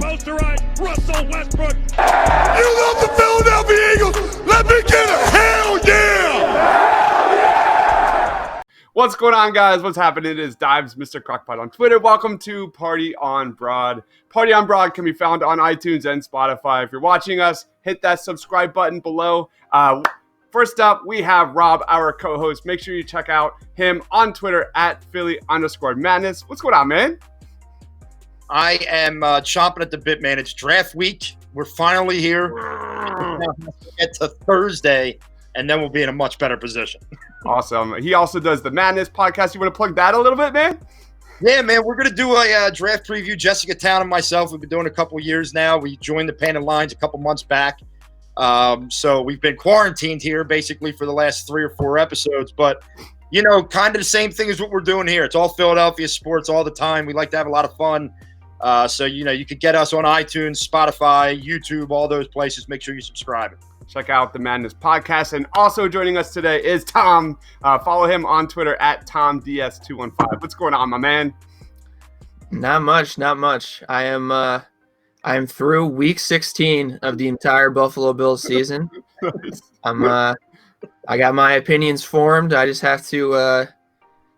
goes to right. Russell Westbrook. You love the Philadelphia Eagles. Let me get a hell yeah! What's going on, guys? What's happening? It is Dives, Mr. Crockpot on Twitter. Welcome to Party on Broad. Party on Broad can be found on iTunes and Spotify. If you're watching us, hit that subscribe button below. First up, we have Rob, our co-host. Make sure you check out him on Twitter at Philly_Madness. What's going on, man? I am chomping at the bit, man. It's draft week. We're finally here. We'll get to Thursday, and then we'll be in a much better position. Awesome. He also does the Madness podcast. You want to plug that a little bit, man? Yeah, man. We're going to do a draft preview. Jessica Town and myself, we've been doing it a couple years now. We joined the Painted Lines a couple months back. So we've been quarantined here basically for the last 3 or 4 episodes. But, you know, kind of the same thing as what we're doing here. It's all Philadelphia sports all the time. We like to have a lot of fun. So, you know, you could get us on iTunes, Spotify, YouTube, all those places. Make sure you subscribe. Check out the Madness podcast. And also joining us today is Tom. Follow him on Twitter at TomDS215. What's going on, my man? Not much. I am through week 16 of the entire Buffalo Bills season. I got my opinions formed. I just have to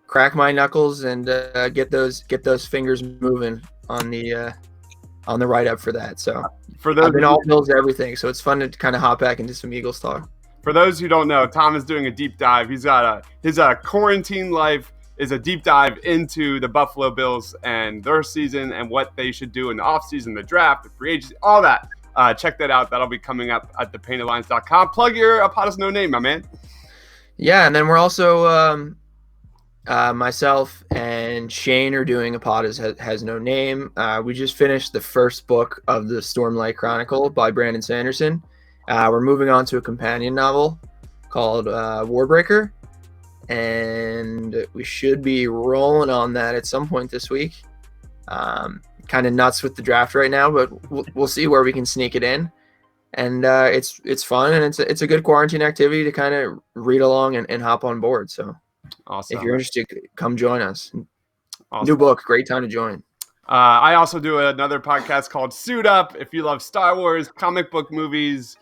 crack my knuckles and get those fingers moving on the write-up for that. So for those I've been all Bills everything, so it's fun to kind of hop back into some Eagles talk. For those who don't know, Tom is doing a deep dive. He's got his quarantine life is a deep dive into the Buffalo Bills and their season and what they should do in the offseason, the draft, the free agency, all that. Check that out. That'll be coming up at thepaintedlines.com. Plug your Pod Us No Name, my man. Yeah, and then we're also myself and Shane are doing a Pod Has No Name. We just finished the first book of the Stormlight Chronicle by Brandon Sanderson. We're moving on to a companion novel called Warbreaker. And we should be rolling on that at some point this week. Kind of nuts with the draft right now, but we'll see where we can sneak it in. And it's fun, and it's a good quarantine activity to kind of read along and hop on board. So awesome. If you're interested, come join us. Awesome. New book, great time to join. I also do another podcast called Suit Up. If you love Star Wars, comic book movies,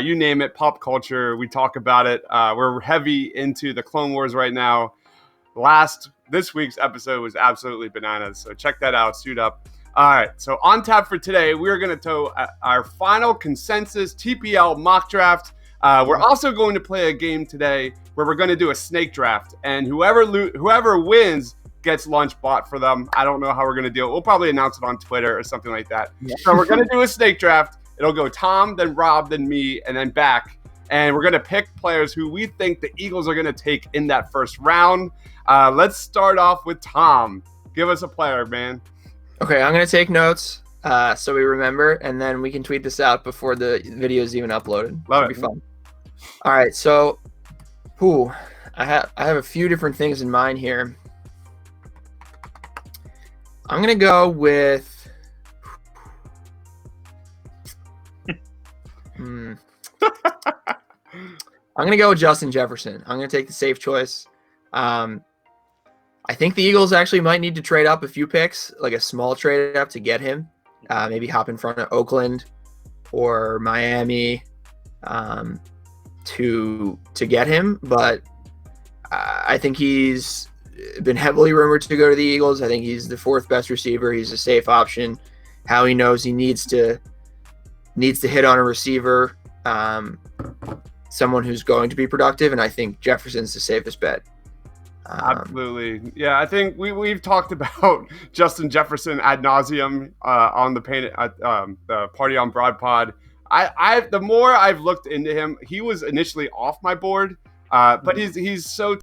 you name it, pop culture, we talk about it. We're heavy into the Clone Wars right now. This week's episode was absolutely bananas, so check that out, Suit Up. All right, so on tap for today, we're going to tow our final consensus TPL mock draft. We're also going to play a game today where we're going to do a snake draft, and whoever wins gets lunch bought for them. I don't know how we're going to do it. We'll probably announce it on Twitter or something like that. Yeah. So we're going to do a snake draft. It'll go Tom, then Rob, then me, and then back. And we're going to pick players who we think the Eagles are going to take in that first round. Let's start off with Tom. Give us a player, man. Okay, I'm going to take notes so we remember, and then we can tweet this out before the video is even uploaded. Love It'll be fun. All right, so I have a few different things in mind here. I'm going to go with I'm going to go with Justin Jefferson. I'm going to take the safe choice. I think the Eagles actually might need to trade up a few picks, like a small trade up to get him. Maybe hop in front of Oakland or Miami to get him. But I think he's been heavily rumored to go to the Eagles. I think he's the 4th best receiver. He's a safe option. Howie knows he needs to hit on a receiver, someone who's going to be productive, and I think Jefferson's the safest bet. Absolutely. Yeah, I think we've talked about Justin Jefferson ad nauseum on the Party on Broad pod. The more I've looked into him, he was initially off my board, but he's so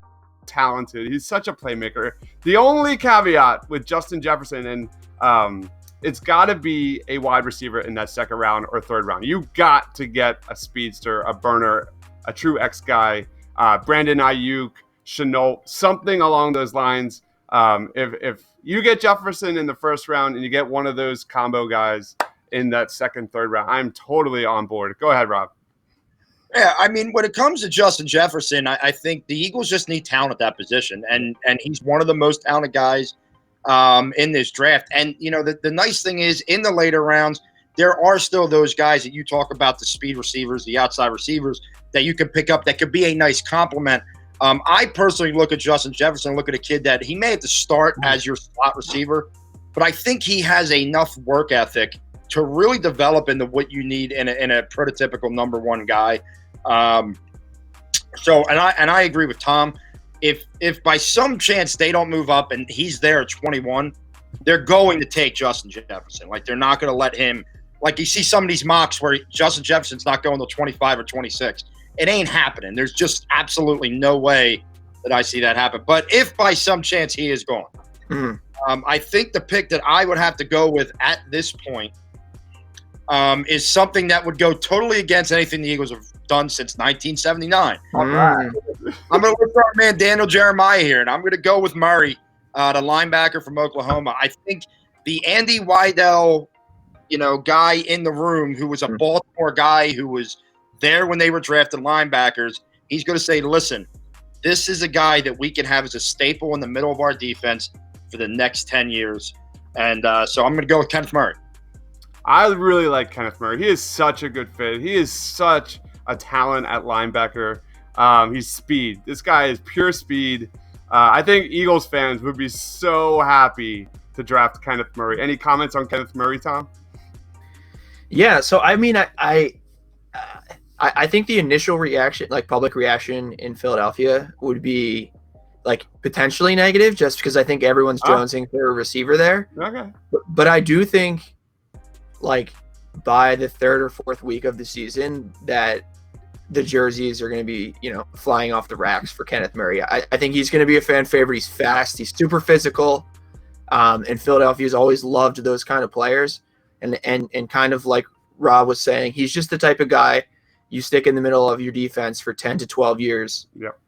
talented. He's such a playmaker. The only caveat with Justin Jefferson, and it's got to be a wide receiver in that second round or third round. You got to get a speedster, a burner, a true X guy, Brandon Ayuk, Chenault, something along those lines. If you get Jefferson in the first round and you get one of those combo guys in that second, third round, I'm totally on board. Go ahead, Rob. Yeah, I mean, when it comes to Justin Jefferson, I think the Eagles just need talent at that position, and he's one of the most talented guys in this draft. And, you know, the nice thing is in the later rounds, there are still those guys that you talk about, the speed receivers, the outside receivers that you can pick up that could be a nice complement. I personally look at Justin Jefferson, look at a kid that he may have to start as your slot receiver, but I think he has enough work ethic to really develop into what you need in a prototypical number one guy. So I agree with Tom. If by some chance they don't move up and he's there at 21, they're going to take Justin Jefferson. Like, they're not going to let him. Like, you see some of these mocks where Justin Jefferson's not going to 25 or 26. It ain't happening. There's just absolutely no way that I see that happen. But if by some chance he is gone, I think the pick that I would have to go with at this point is something that would go totally against anything the Eagles have done since 1979. I'm going to look for our man Daniel Jeremiah here, and I'm going to go with Murray, the linebacker from Oklahoma. I think the Andy Weidel, guy in the room who was a Baltimore guy who was there when they were drafting linebackers, he's going to say, listen, this is a guy that we can have as a staple in the middle of our defense for the next 10 years. And so I'm going to go with Kenneth Murray. I really like Kenneth Murray. He is such a good fit. He is such a talent at linebacker. He's speed. This guy is pure speed. I think Eagles fans would be so happy to draft Kenneth Murray. Any comments on Kenneth Murray, Tom? Yeah, so I mean, I think the initial reaction, like public reaction in Philadelphia, would be like potentially negative, just because I think everyone's jonesing for a receiver there. Okay. But I do think, like, by the third or fourth week of the season, that the jerseys are going to be, flying off the racks for Kenneth Murray. I think he's going to be a fan favorite. He's fast. He's super physical. And Philadelphia's always loved those kind of players. And kind of like Rob was saying, he's just the type of guy you stick in the middle of your defense for 10 to 12 years. Yep.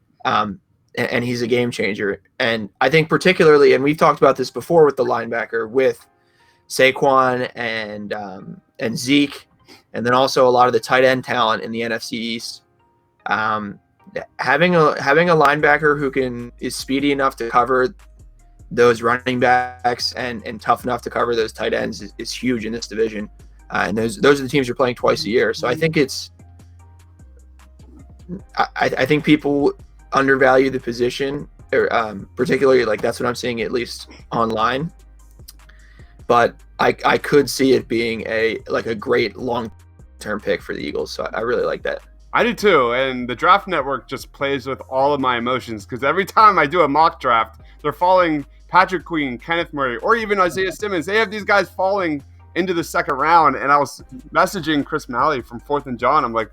And he's a game changer. And I think particularly, and we've talked about this before with the linebacker, with Saquon and Zeke, and then also a lot of the tight end talent in the NFC East. Having a linebacker who is speedy enough to cover those running backs and tough enough to cover those tight ends is huge in this division. And those are the teams you're playing twice a year. So I think I think people undervalue the position, or particularly, like, that's what I'm seeing at least online. But I could see it being a great long-term pick for the Eagles. So I really like that. I do too. And the Draft Network just plays with all of my emotions, because every time I do a mock draft, they're falling Patrick Queen, Kenneth Murray, or even Isaiah Simmons. They have these guys falling into the second round. And I was messaging Chris Malley from 4th and John. I'm like,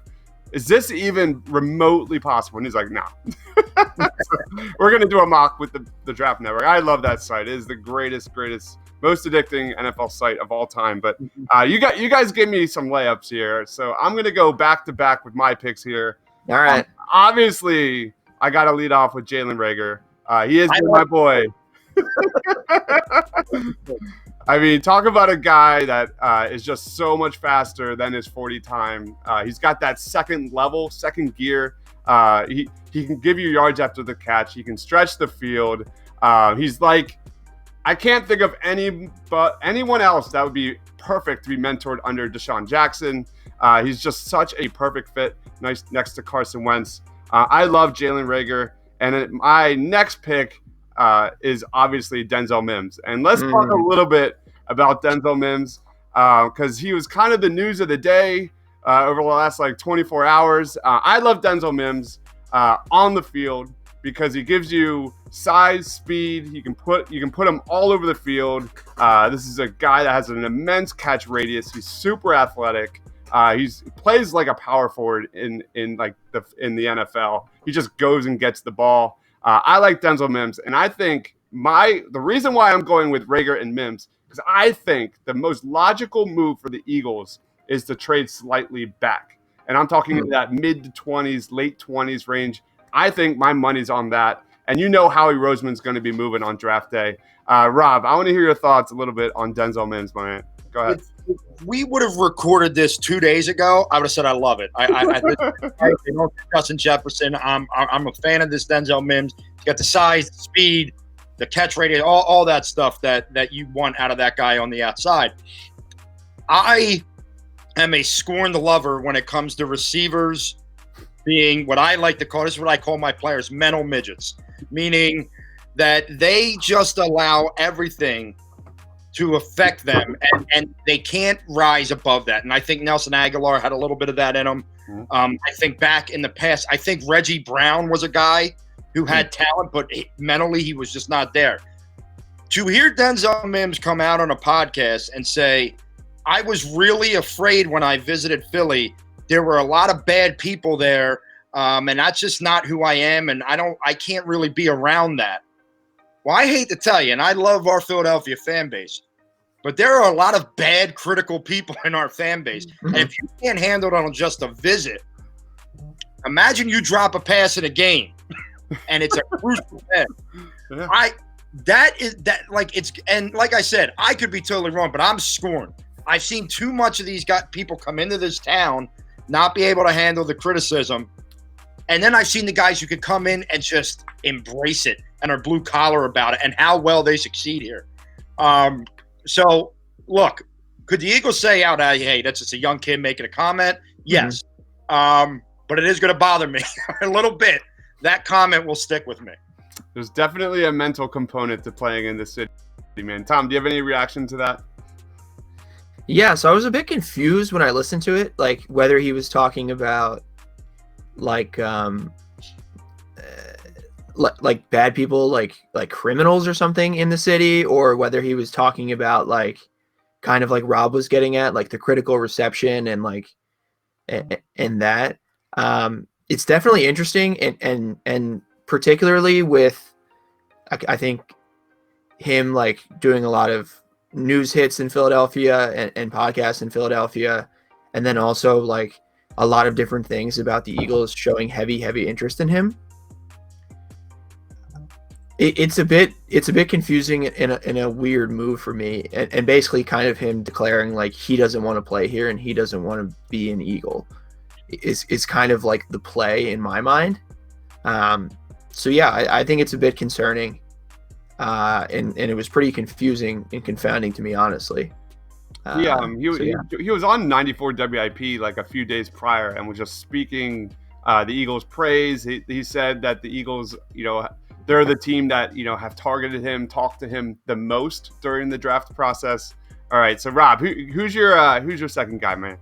is this even remotely possible? And he's like, no. So we're going to do a mock with the Draft Network. I love that site. It is the greatest, most addicting NFL site of all time. But you guys give me some layups here. So I'm going to go back to back with my picks here. All right. Obviously, I got to lead off with Jalen Reagor. He is my boy. I mean, talk about a guy that is just so much faster than his 40 time. He's got that second gear. He can give you yards after the catch. He can stretch the field. He's like, I can't think of anyone else that would be perfect to be mentored under Deshaun Jackson. He's just such a perfect fit next to Carson Wentz. I love Jalen Reagor. And my next pick is obviously Denzel Mims. And let's talk a little bit about Denzel Mims, because he was kind of the news of the day over the last 24 hours. I love Denzel Mims on the field because he gives you size, speed. You can put him all over the field. This is a guy that has an immense catch radius. He's super athletic. He plays like a power forward in the NFL. He just goes and gets the ball. I like Denzel Mims, and I think the reason why I'm going with Reagor and Mims, because I think the most logical move for the Eagles is to trade slightly back, and I'm talking in that mid to 20s, late 20s range. I think my money's on that, and Howie Roseman's going to be moving on draft day. Rob, I want to hear your thoughts a little bit on Denzel Mims, my man. Go ahead. If we would have recorded this 2 days ago, I would have said I love it. I Justin Jefferson. I'm a fan of this Denzel Mims. He's got the size, the speed, the catch radius, all that stuff that you want out of that guy on the outside. I am a scorned lover when it comes to receivers being what I like to call, this is what I call my players, mental midgets, meaning that they just allow everything to affect them, and they can't rise above that. And I think Nelson Aguilar had a little bit of that in him. I think back in the past, I think Reggie Brown was a guy who had talent, but mentally he was just not there. To hear Denzel Mims come out on a podcast and say, I was really afraid when I visited Philly. There were a lot of bad people there, and that's just not who I am, and I can't really be around that. Well, I hate to tell you, and I love our Philadelphia fan base, but there are a lot of bad, critical people in our fan base. And if you can't handle it on just a visit, imagine you drop a pass in a game, and it's a crucial pass. And like I said, I could be totally wrong, but I'm scorned. I've seen too much of these people come into this town, not be able to handle the criticism. And then I've seen the guys who could come in and just embrace it and are blue collar about it and how well they succeed here. So look, could the Eagles say out, hey, that's just a young kid making a comment? Yes. But it is going to bother me a little bit. That comment will stick with me. There's definitely a mental component to playing in the city, man. Tom, do you have any reaction to that? Yeah, so I was a bit confused when I listened to it, like whether he was talking about like bad people, like criminals or something in the city, or whether he was talking about like kind of like Rob was getting at, like the critical reception and like and that. It's definitely interesting, and particularly with I think him like doing a lot of news hits in Philadelphia and podcasts in Philadelphia, and then also like a lot of different things about the Eagles showing heavy interest in him. It's a bit confusing in a weird move for me, and basically kind of him declaring like he doesn't want to play here and he doesn't want to be an Eagle is kind of like the play in my mind. So yeah, I think it's a bit concerning, and it was pretty confusing and confounding to me, honestly. He was on 94 WIP like a few days prior and was just speaking the Eagles' praise. He said that the Eagles, they're the team that have targeted him, talked to him the most during the draft process. All right, so Rob, who's your second guy, man?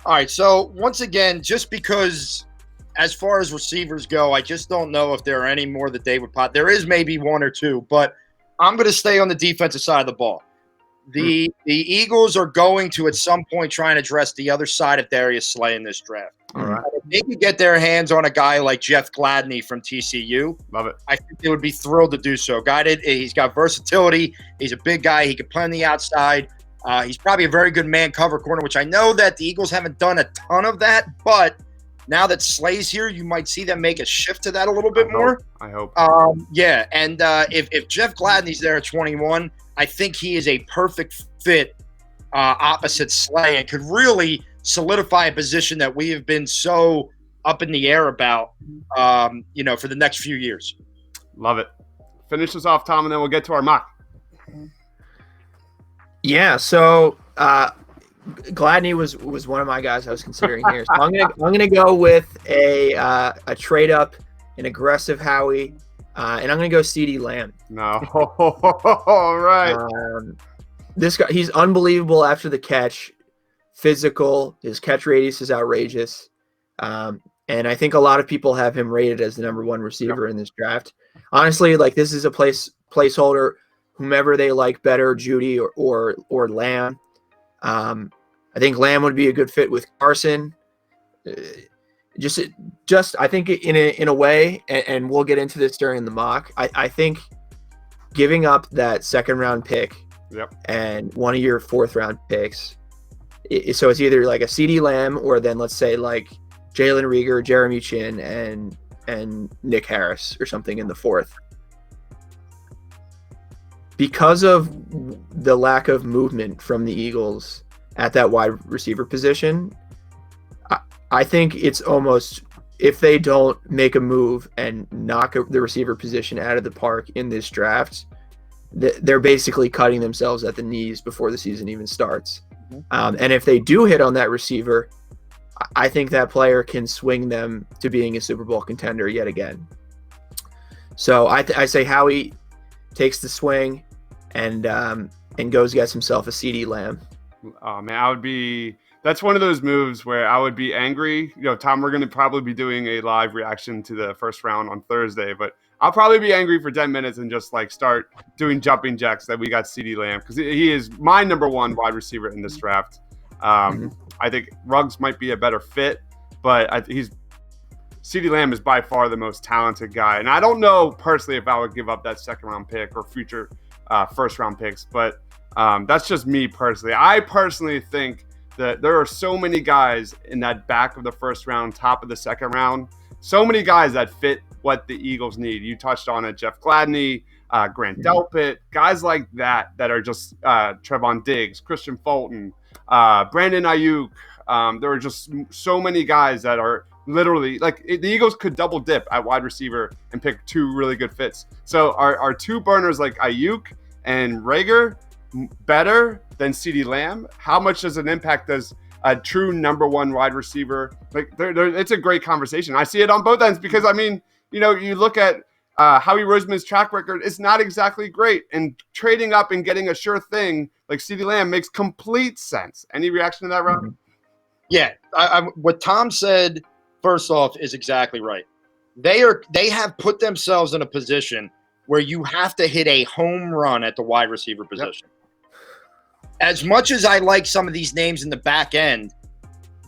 All right, so once again, just because as far as receivers go, I just don't know if there are any more that they would pot. There is maybe one or two, but I'm going to stay on the defensive side of the ball. The Eagles are going to, at some point, try and address the other side of Darius Slay in this draft. All right. If they could get their hands on a guy like Jeff Gladney from TCU, love it. I think they would be thrilled to do so. He's got versatility. He's a big guy. He can play on the outside. He's probably a very good man cover corner, which I know that the Eagles haven't done a ton of that, but now that Slay's here, you might see them make a shift to that a little bit more. I hope. Yeah, and if Jeff Gladney's there at 21, I think he is a perfect fit opposite Slay and could really solidify a position that we have been so up in the air about, for the next few years. Love it. Finish this off, Tom, and then we'll get to our mock. Yeah, so Gladney was one of my guys I was considering here. So I'm gonna go with a trade up, an aggressive Howie, and I'm gonna go CeeDee Lamb. No, all right. This guy, he's unbelievable after the catch, physical. His catch radius is outrageous, and I think a lot of people have him rated as the number one receiver in this draft. Honestly, like this is a placeholder. Whomever they like better, Jeudy or Lamb. I think Lamb would be a good fit with Carson. Just I think in a way, and we'll get into this during the mock. I think giving up that second round pick, and one of your fourth round picks, so it's either like a CeeDee Lamb or then let's say like Jalen Reagor, Jeremy Chin, and Nick Harris or something in the fourth. Because of the lack of movement from the Eagles at that wide receiver position, I think it's almost, if they don't make a move and knock the receiver position out of the park in this draft, they're basically cutting themselves at the knees before the season even starts. And if they do hit on that receiver, I think that player can swing them to being a Super Bowl contender yet again. So I say Howie takes the swing and goes gets himself a CeeDee Lamb. Oh man, that's one of those moves where I would be angry. Tom, we're going to probably be doing a live reaction to the first round on Thursday, but I'll probably be angry for 10 minutes and just start doing jumping jacks that we got CeeDee Lamb, because he is my number one wide receiver in this draft. I think Ruggs might be a better fit, but CeeDee Lamb is by far the most talented guy. And I don't know personally if I would give up that second round pick or future first round picks, but that's just me personally. I personally think that there are so many guys in that back of the first round, top of the second round, so many guys that fit what the Eagles need. You touched on it, Jeff Gladney, Grant Delpit, guys like that are just Trevon Diggs, Christian Fulton, Brandon Ayuk. There are just so many guys that are literally the Eagles could double dip at wide receiver and pick two really good fits. So are two burners like Ayuk and Rager better than CeeDee Lamb? How much does an impact does a true number one wide receiver? It's a great conversation. I see it on both ends because, you look at Howie Roseman's track record, it's not exactly great. And trading up and getting a sure thing like CeeDee Lamb makes complete sense. Any reaction to that, Rob? Yeah. What Tom said, first off, is exactly right. They have put themselves in a position where you have to hit a home run at the wide receiver position. Yep. As much as I like some of these names in the back end,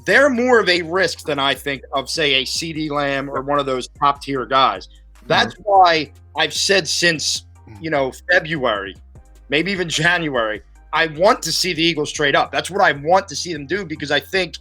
they're more of a risk than I think of, say, a CeeDee Lamb or one of those top tier guys. That's why I've said since, February, maybe even January, I want to see the Eagles trade up. That's what I want to see them do, because I think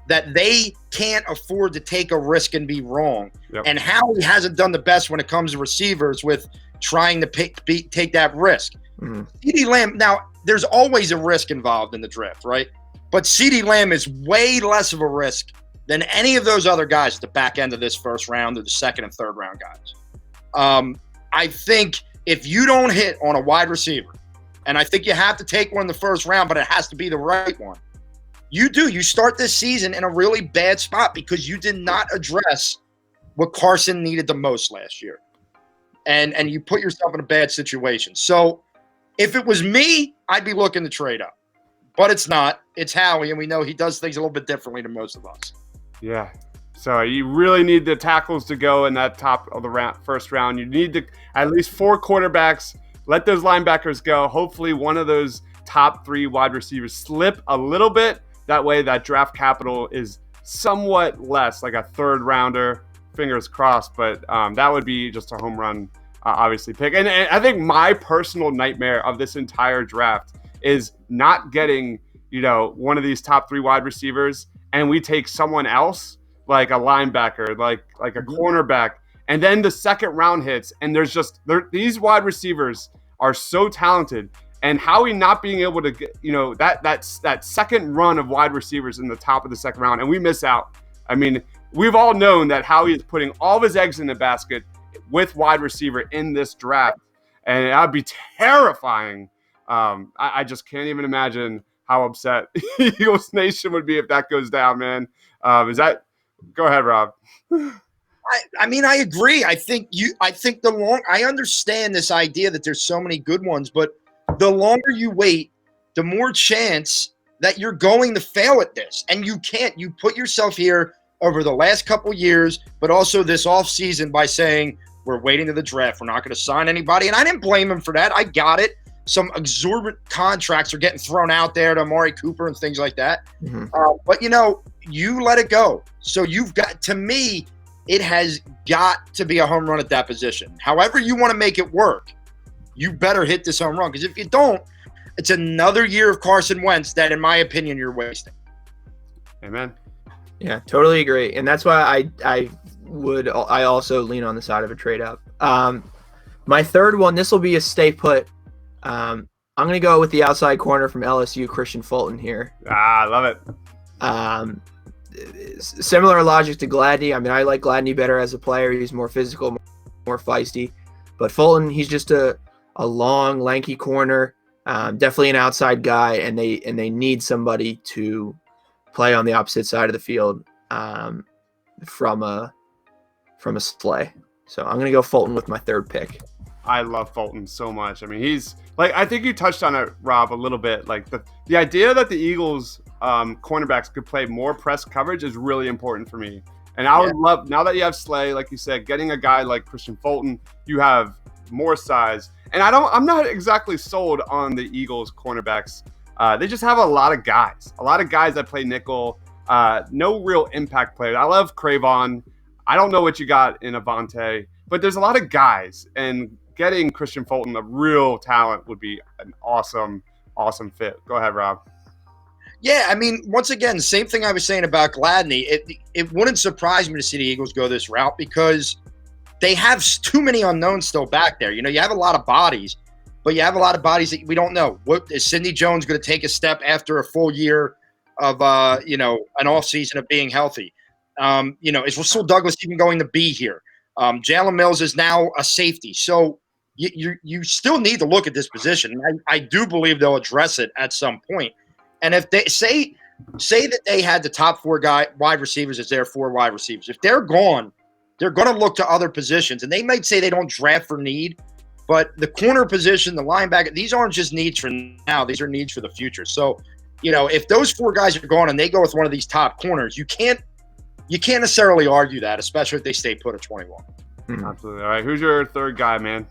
that they can't afford to take a risk and be wrong. Yep. And Howie hasn't done the best when it comes to receivers with trying to take that risk. CeeDee Lamb, now, there's always a risk involved in the draft, right? But CeeDee Lamb is way less of a risk than any of those other guys at the back end of this first round or the second and third round guys. I think if you don't hit on a wide receiver, and I think you have to take one in the first round, but it has to be the right one. You start this season in a really bad spot because you did not address what Carson needed the most last year. And you put yourself in a bad situation. So if it was me, I'd be looking to trade up. But it's not. It's Howie, and we know he does things a little bit differently than most of us. Yeah. So you really need the tackles to go in that top of the first round. You need at least 4 quarterbacks. Let those linebackers go. Hopefully one of those top 3 wide receivers slip a little bit. That way that draft capital is somewhat less, like a third rounder. Fingers crossed. But that would be just a home run, obviously, pick. And I think my personal nightmare of this entire draft is not getting, one of these top 3 wide receivers, and we take someone else, like a linebacker, like a cornerback, and then the second round hits, and these wide receivers are so talented, and Howie not being able to get, that second run of wide receivers in the top of the second round, and we miss out. I mean, we've all known that Howie is putting all of his eggs in the basket with wide receiver in this draft, and that'd be terrifying. I just can't even imagine how upset Eagles Nation would be if that goes down, man. Go ahead, Rob. I agree. I understand this idea that there's so many good ones, but the longer you wait, the more chance that you're going to fail at this. And you put yourself here over the last couple years, but also this offseason by saying, we're waiting to the draft. We're not going to sign anybody. And I didn't blame him for that. I got it. Some exorbitant contracts are getting thrown out there to Amari Cooper and things like that. But, you let it go. So to me, it has got to be a home run at that position. However you want to make it work, you better hit this home run. Because if you don't, it's another year of Carson Wentz that, in my opinion, you're wasting. Amen. Yeah, totally agree. And that's why I also lean on the side of a trade up. My third one, this will be a stay put. I'm going to go with the outside corner from LSU, Christian Fulton here. I love it. Similar logic to Gladney. I mean, I like Gladney better as a player. He's more physical, more feisty. But Fulton, he's just a long, lanky corner. Definitely an outside guy, and they need somebody to play on the opposite side of the field from a Slay. So I'm gonna go Fulton with my third pick. I love Fulton so much. I mean, he's like, I think you touched on it, Rob, a little bit. Like the idea that the Eagles cornerbacks could play more press coverage is really important for me. And I would love, now that you have Slay, like you said, getting a guy like Christian Fulton, you have more size. And I'm not exactly sold on the Eagles cornerbacks. They just have a lot of guys that play nickel. No real impact players. I love Cravon. I don't know what you got in Avante, but there's a lot of guys, and getting Christian Fulton, a real talent, would be an awesome fit. Go ahead, Rob. Yeah, I mean, once again, same thing I was saying about Gladney. It wouldn't surprise me to see the Eagles go this route because they have too many unknowns still back there. You know, you have a lot of bodies, but you have a lot of bodies that we don't know. What is Sidney Jones going to take a step after a full year of an off season of being healthy? Is Russell Douglas even going to be here? Jalen Mills is now a safety, so you still need to look at this position. I do believe they'll address it at some point. And if they say that they had the top four wide receivers as their four wide receivers, if they're gone, they're going to look to other positions. And they might say they don't draft for need, but the corner position, the linebacker, these aren't just needs for now. These are needs for the future. So, if those four guys are gone and they go with one of these top corners, you can't necessarily argue that, especially if they stay put at 21. Absolutely. All right, who's your third guy, man?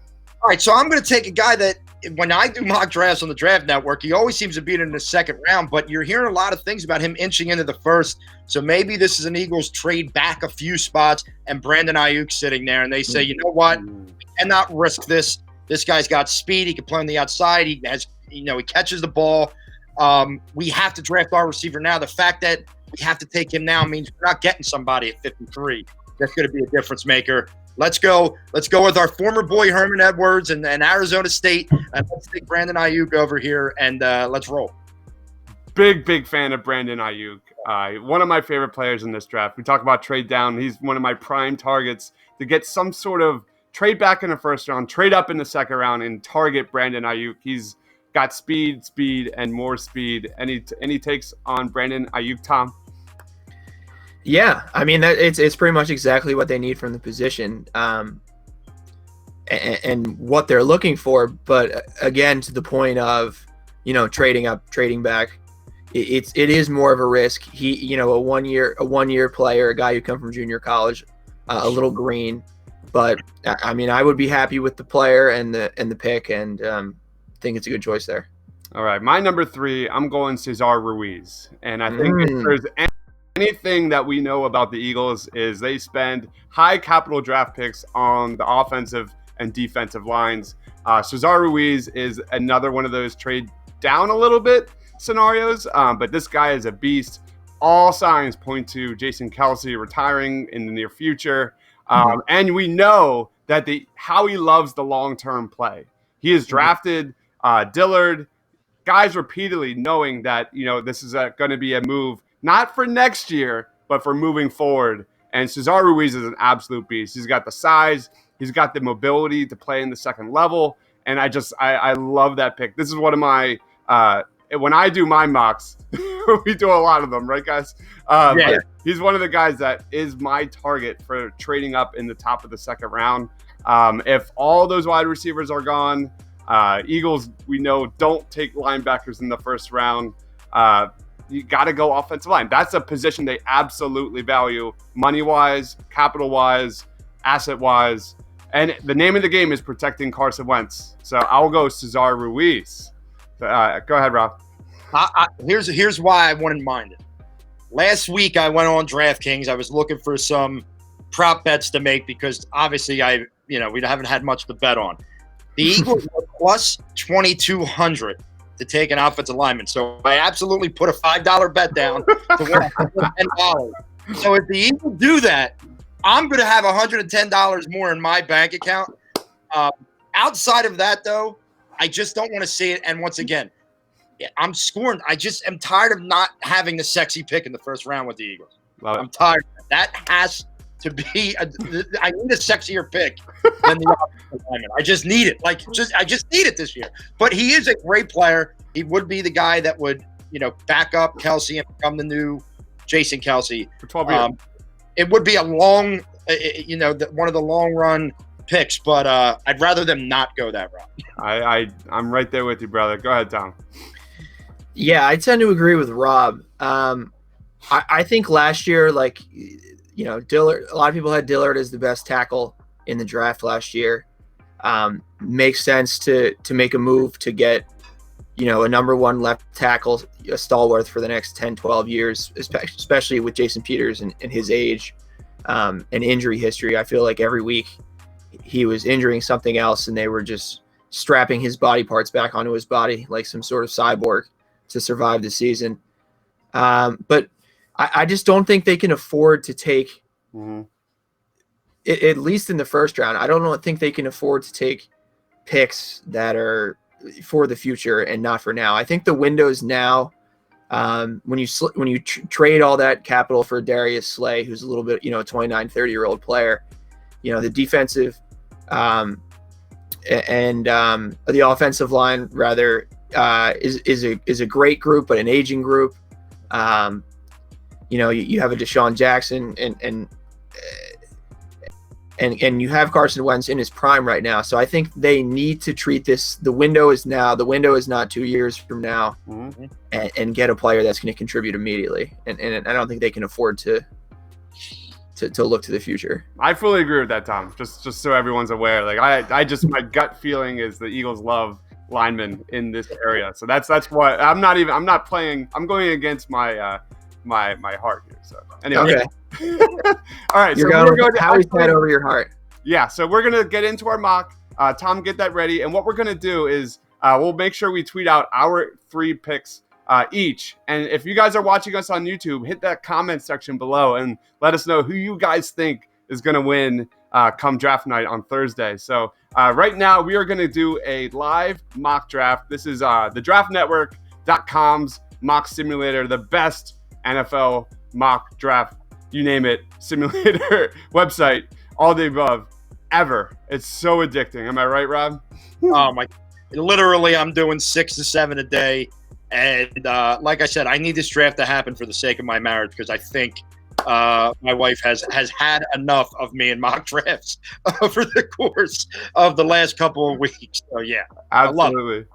All right, so I'm going to take a guy that when I do mock drafts on the Draft Network, he always seems to be in the second round, but you're hearing a lot of things about him inching into the first. So maybe this is an Eagles trade back a few spots and Brandon Ayuk sitting there, and they say, you know what, we cannot risk this. This guy's got speed. He can play on the outside. He has, he catches the ball. We have to draft our receiver now. The fact that we have to take him now means we're not getting somebody at 53. That's going to be a difference maker. Let's go with our former boy Herman Edwards and Arizona State. And let's take Brandon Ayuk over here and let's roll. Big fan of Brandon Ayuk. One of my favorite players in this draft. We talk about trade down. He's one of my prime targets to get some sort of trade back in the first round, trade up in the second round, and target Brandon Ayuk. He's got speed, and more speed. Any takes on Brandon Ayuk, Tom? Yeah, I mean it's pretty much exactly what they need from the position, and what they're looking for. But again, to the point of trading up, trading back, it is more of a risk. He a one year player, a guy who come from junior college, a little green, but I mean I would be happy with the player and the pick, and think it's a good choice there. All right, my number 3, I'm going Cesar Ruiz, and I think if there's anything that we know about the Eagles is they spend high capital draft picks on the offensive and defensive lines. Cesar Ruiz is another one of those trade down a little bit scenarios, but this guy is a beast. All signs point to Jason Kelce retiring in the near future, and we know that how he loves the long-term play. He has drafted Dillard, guys repeatedly knowing that this is going to be a move not for next year, but for moving forward. And Cesar Ruiz is an absolute beast. He's got the size. He's got the mobility to play in the second level. And I love that pick. This is one of my when I do my mocks, we do a lot of them, right, guys? But he's one of the guys that is my target for trading up in the top of the second round. If all those wide receivers are gone, Eagles, we know, don't take linebackers in the first round. You got to go offensive line. That's a position they absolutely value, money-wise, capital-wise, asset-wise. And the name of the game is protecting Carson Wentz. So I'll go Cesar Ruiz. Go ahead, Rob. Here's why I wouldn't mind it. Last week I went on DraftKings. I was looking for some prop bets to make because obviously we haven't had much to bet on. The Eagles are plus 2,200 to take an offensive lineman. So I absolutely put a $5 bet down to win $10. So if the Eagles do that, I'm going to have $110 more in my bank account. Outside of that, though, I just don't want to see it. And once again, I'm scoring. I just am tired of not having the sexy pick in the first round with the Eagles. I'm tired of that. That has to be. I need a sexier pick than the offensive lineman. I just need it. I just need it this year. But he is a great player. He would be the guy that would, back up Kelsey and become the new Jason Kelsey. For 12 years. It would be a long, one of the long run picks, but I'd rather them not go that route. I'm right there with you, brother. Go ahead, Tom. Yeah, I tend to agree with Rob. I think last year, Dillard, a lot of people had Dillard as the best tackle in the draft last year. Makes sense to make a move to get, a number one left tackle, a stalwart for the next 10, 12 years, especially with Jason Peters and his age and injury history. I feel like every week he was injuring something else, and they were just strapping his body parts back onto his body like some sort of cyborg to survive the season. But I just don't think they can afford to take, at least in the first round, I don't think they can afford to take picks that are for the future and not for now. I think the window's now, when you trade all that capital for Darius Slay, who's a little bit, 29, 30-year-old player, the defensive and the offensive line rather is a great group, but an aging group. You have a Deshaun Jackson and you have Carson Wentz in his prime right now. So I think they need to treat this. The window is now. The window is not 2 years from now, and get a player that's going to contribute immediately. And I don't think they can afford to look to the future. I fully agree with that, Tom. Just so everyone's aware, I just my gut feeling is the Eagles love linemen in this area. So that's why I'm not playing. I'm going against my my heart here. So anyway. Okay. All right. You're so going how is that over your heart? Yeah. So we're gonna get into our mock. Tom, get that ready. And what we're gonna do is we'll make sure we tweet out our 3 picks each. And if you guys are watching us on YouTube, hit that comment section below and let us know who you guys think is gonna win come draft night on Thursday. So right now we are gonna do a live mock draft. This is the draftnetwork.com's mock simulator, the best NFL mock draft, you name it, simulator website, all the above ever. It's so addicting. Am I right, Rob? Oh my! Literally, I'm doing 6 to 7 a day, and like I said, I need this draft to happen for the sake of my marriage, because I think my wife has had enough of me in mock drafts over the course of the last couple of weeks. So yeah, absolutely.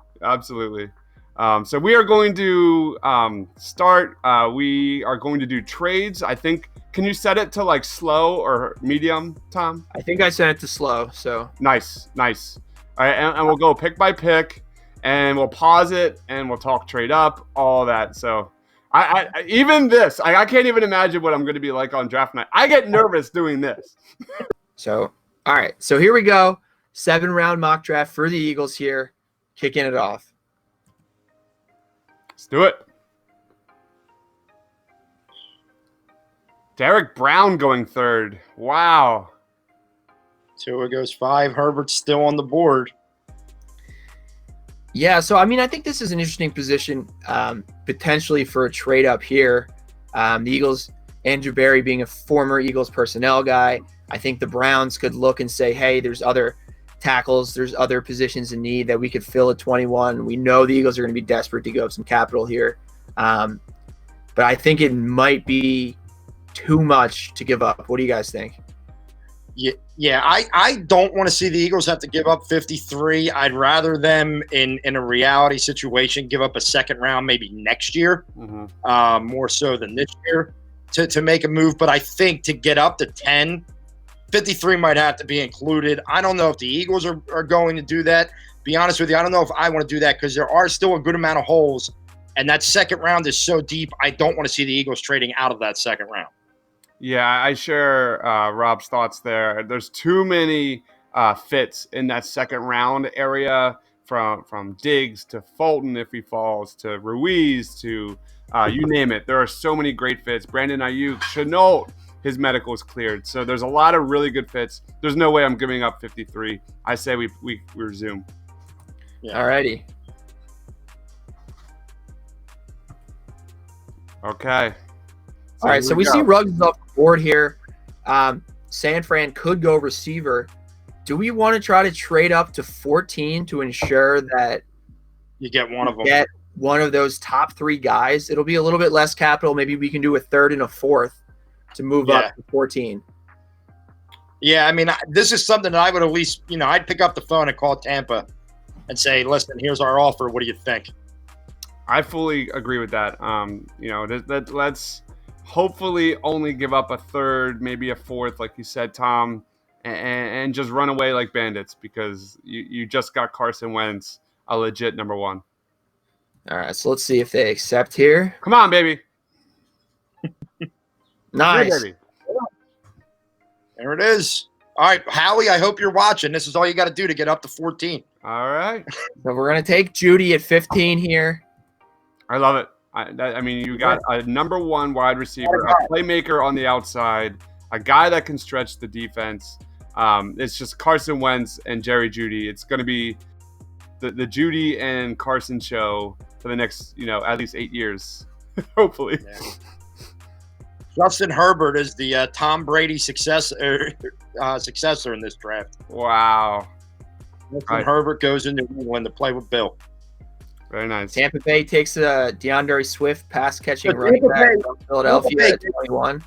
So we are going to start. We are going to do trades. I think. Can you set it to slow or medium, Tom? I think I set it to slow. So nice. All right, and we'll go pick by pick, and we'll pause it, and we'll talk trade up, all that. So I even this, I can't even imagine what I'm going to be like on draft night. I get nervous doing this. So all right, so here we go. 7-round mock draft for the Eagles here, kicking it off. Let's do it. Derek Brown going 3rd. Wow. Tua goes 5. Herbert's still on the board. Yeah, so I think this is an interesting position potentially for a trade up here. The Eagles, Andrew Berry being a former Eagles personnel guy, I think the Browns could look and say, hey, there's other tackles, there's other positions in need that we could fill at 21. We know the Eagles are going to be desperate to give up some capital here. But I think it might be too much to give up. What do you guys think? Yeah, I don't want to see the Eagles have to give up 53. I'd rather them in a reality situation give up a 2nd round maybe next year, more so than this year to make a move. But I think to get up to 10, 53 might have to be included. I don't know if the Eagles are going to do that. Be honest with you, I don't know if I want to do that, because there are still a good amount of holes, and that 2nd round is so deep. I don't want to see the Eagles trading out of that 2nd round. Yeah, I share Rob's thoughts there. There's too many fits in that 2nd round area, from Diggs to Fulton if he falls, to Ruiz, to you name it. There are so many great fits. Brandon Ayuk, Chenault, his medical is cleared. So there's a lot of really good fits. There's no way I'm giving up 53. I say we resume. Yeah. All righty. Okay. All right, so we see Ruggs off the board here. San Fran could go receiver. Do we want to try to trade up to 14 to ensure that You get one of them. get one of those top 3 guys? It'll be a little bit less capital. Maybe we can do a third and a fourth to move up to 14. Yeah, I mean, this is something that I would at least, I'd pick up the phone and call Tampa and say, listen, here's our offer. What do you think? I fully agree with that. Let's hopefully only give up a third, maybe a fourth, like you said, Tom, and just run away like bandits because you just got Carson Wentz, a legit number 1. All right, so let's see if they accept here. Come on, baby. Nice. Yeah, baby. There it is. All right, Howie, I hope you're watching. This is all you got to do to get up to 14. All right. So we're going to take Jeudy at 15 here. I love it. I mean, you got a number 1 wide receiver, a playmaker on the outside, a guy that can stretch the defense. It's just Carson Wentz and Jerry Jeudy. It's going to be the Jeudy and Carson show for the next, at least 8 years, hopefully. Yeah. Justin Herbert is the Tom Brady successor in this draft. Wow. Justin Herbert goes into England to play with Bill. Very nice. Tampa Bay takes DeAndre Swift, pass-catching running back from Philadelphia at 21.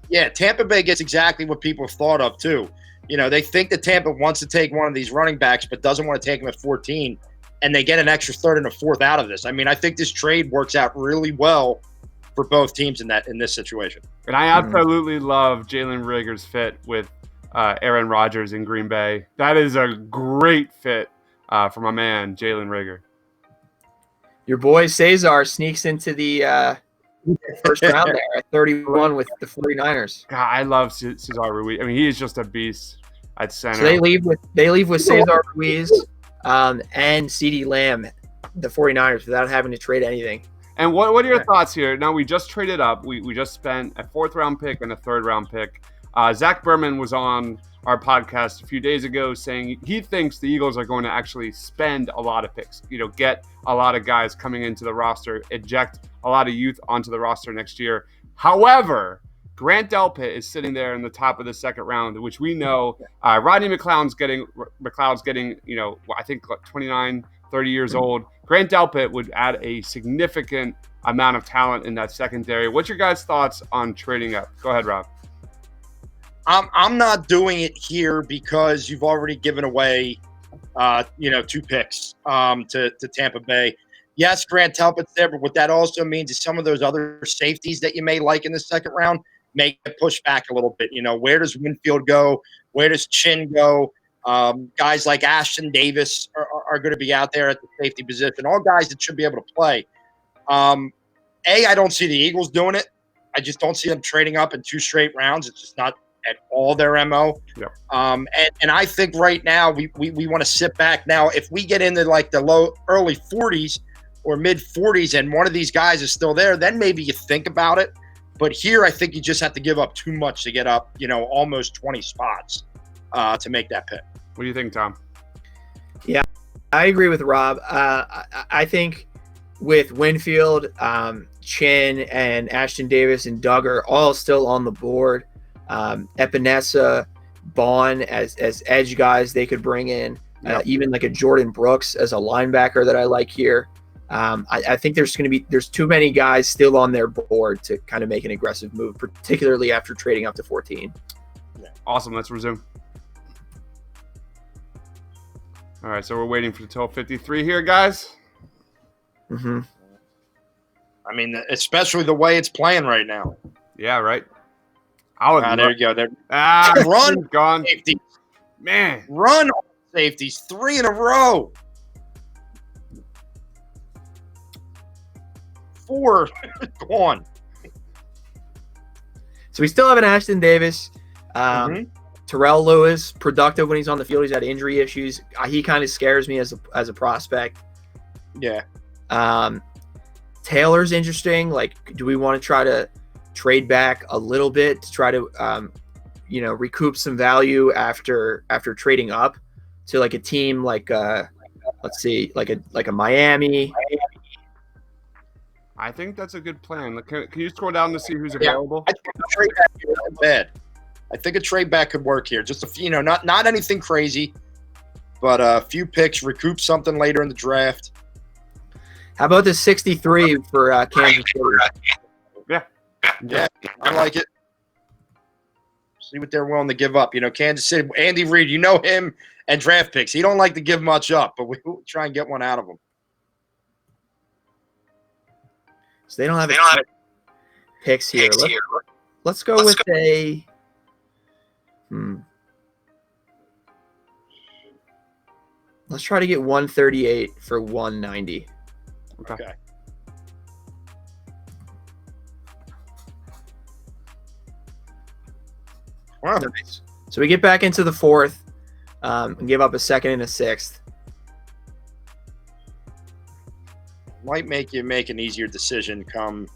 Yeah, Tampa Bay gets exactly what people thought of, too. They think that Tampa wants to take one of these running backs but doesn't want to take him at 14, and they get an extra third and a fourth out of this. I mean, I think this trade works out really well for both teams in this situation. And I absolutely love Jalen Rager's fit with Aaron Rodgers in Green Bay. That is a great fit for my man, Jalen Rager. Your boy Cesar sneaks into the first round there at 31 with the 49ers. God, I love Cesar Ruiz. I mean, he is just a beast at center. So they leave with Cesar Ruiz and CeeDee Lamb, the 49ers, without having to trade anything. And what are your thoughts here? Now, we just traded up. We just spent a 4th-round pick and a 3rd-round pick. Zach Berman was on our podcast a few days ago saying he thinks the Eagles are going to actually spend a lot of picks, get a lot of guys coming into the roster, eject a lot of youth onto the roster next year. However, Grant Delpit is sitting there in the top of the 2nd round, which we know Rodney McLeod's getting, I think 29, 30 years old. Grant Delpit would add a significant amount of talent in that secondary. What's your guys' thoughts on trading up? Go ahead, Rob. I'm not doing it here because you've already given away, 2 picks to Tampa Bay. Yes, Grant Delpit's there, but what that also means is some of those other safeties that you may like in the 2nd round may get pushed back a little bit. Where does Winfield go? Where does Chin go? Guys like Ashton Davis are going to be out there at the safety position. All guys that should be able to play. I don't see the Eagles doing it. I just don't see them trading up in 2 straight rounds. It's just not at all their MO. Yep. And I think right now we want to sit back. Now, if we get into like the early 40s or mid 40s and one of these guys is still there, then maybe you think about it. But here, I think you just have to give up too much to get up, almost 20 spots to make that pick. What do you think, Tom? Yeah, I agree with Rob. I think with Winfield, Chin, and Ashton Davis and Doug are all still on the board. Epinesa, Bond as edge guys they could bring in. Even like a Jordan Brooks as a linebacker that I like here. I think there's too many guys still on their board to kind of make an aggressive move, particularly after trading up to 14. Awesome. Let's resume. All right, so we're waiting for the 12:53 here, guys. Mm-hmm. I mean, especially the way it's playing right now. Yeah, right. There you go. There. Run, gone. Safeties. Man, Run safeties 3 in a row. 4 gone. So we still have an Ashton Davis. Terrell Lewis, productive when he's on the field. He's had injury issues. He kind of scares me as a prospect. Yeah. Taylor's interesting. Like, do we want to try to trade back a little bit to try to, recoup some value after trading up to like a team like, let's see, like a Miami. I think that's a good plan. Can you scroll down to see who's available? I think the trade back here isn't bad. I think a trade back could work here. Just a few, not anything crazy, but a few picks, recoup something later in the draft. How about the 63 for Kansas City? Yeah, I like it. See what they're willing to give up. Kansas City, Andy Reid, him and draft picks. He don't like to give much up, but we'll try and get one out of him. So they don't have picks here. Let's go with a. Let's try to get 138 for 190. Okay. Wow. Nice. So we get back into the fourth and give up a second and a sixth. Might make you make an easier decision come,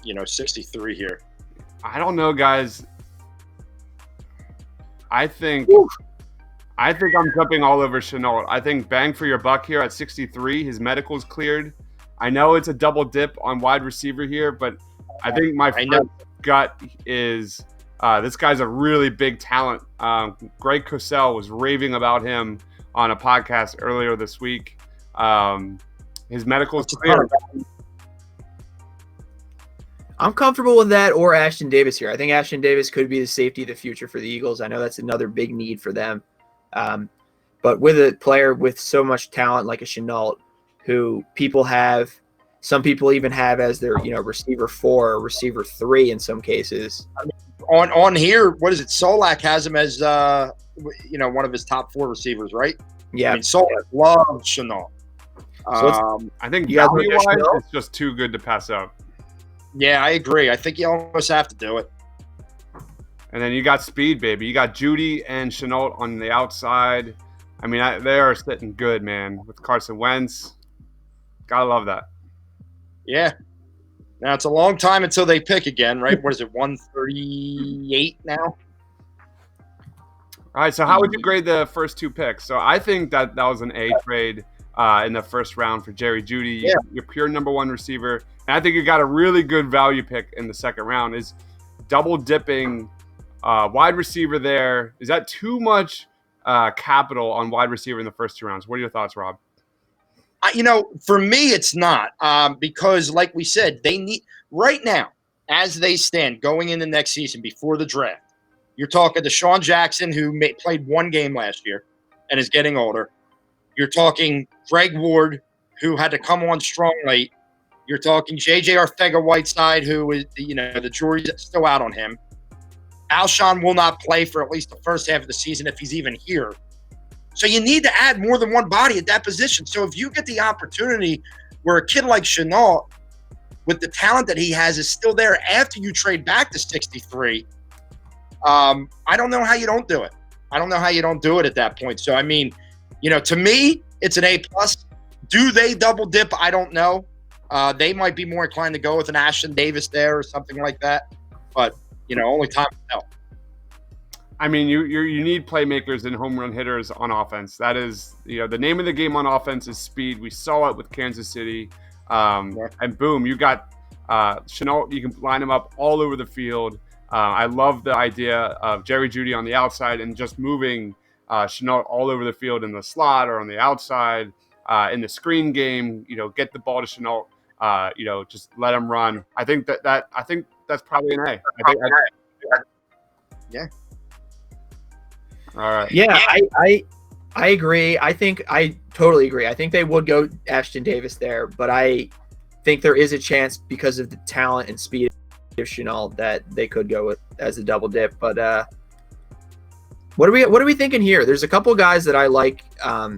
63 here. I don't know, guys. I think I'm jumping all over Chenault. I think bang for your buck here at 63. His medical's cleared. I know it's a double dip on wide receiver here, but I think my first gut is this guy's a really big talent. Greg Cosell was raving about him on a podcast earlier this week. His medical's cleared. I'm comfortable with that or Ashton Davis here. I think Ashton Davis could be the safety of the future for the Eagles. I know that's another big need for them. But with a player with so much talent like a Chenault, who some people even have as their, receiver 4 or receiver 3 in some cases. On here, what is it? Solak has him as, one of his top 4 receivers, right? Yeah. Solak loves Chenault. I think value-wise, it's just too good to pass up. Yeah, I agree. I think you almost have to do it. And then you got speed, baby. You got Jeudy and Chenault on the outside. I mean, they are sitting good, man, with Carson Wentz. Gotta love that. Yeah. Now, it's a long time until they pick again, right? What is it, 138 now? All right, so how would you grade the first 2 picks? So I think that was an A trade in the first round for Jerry Jeudy. Yeah. Your pure number 1 receiver. And I think you got a really good value pick in the second round. Is double dipping wide receiver there. Is that too much capital on wide receiver in the first 2 rounds? What are your thoughts, Rob? For me, it's not because, like we said, they need right now, as they stand going into next season before the draft. You're talking to Deshaun Jackson, who played 1 game last year and is getting older. You're talking Greg Ward, who had to come on strong late. You're talking J.J. Arcega-Whiteside, who is, the jury's still out on him. Alshon will not play for at least the first half of the season if he's even here. So you need to add more than one body at that position. So if you get the opportunity where a kid like Chenault, with the talent that he has, is still there after you trade back to 63, I don't know how you don't do it. I don't know how you don't do it at that point. So, I mean, to me, it's an A+. Do they double dip? I don't know. They might be more inclined to go with an Ashton Davis there or something like that. But, only time will tell. I mean, you need playmakers and home run hitters on offense. That is, the name of the game on offense is speed. We saw it with Kansas City. And boom, you got Chenault. You can line him up all over the field. I love the idea of Jerry Jeudy on the outside and just moving Chenault all over the field in the slot or on the outside in the screen game. Get the ball to Chenault. Just let him run. I think that's probably an A. Yeah. All right. Yeah, I agree. I totally agree. I think they would go Ashton Davis there, but I think there is a chance because of the talent and speed of Chenault that they could go with as a double dip. But what are we thinking here? There's a couple guys that I like. I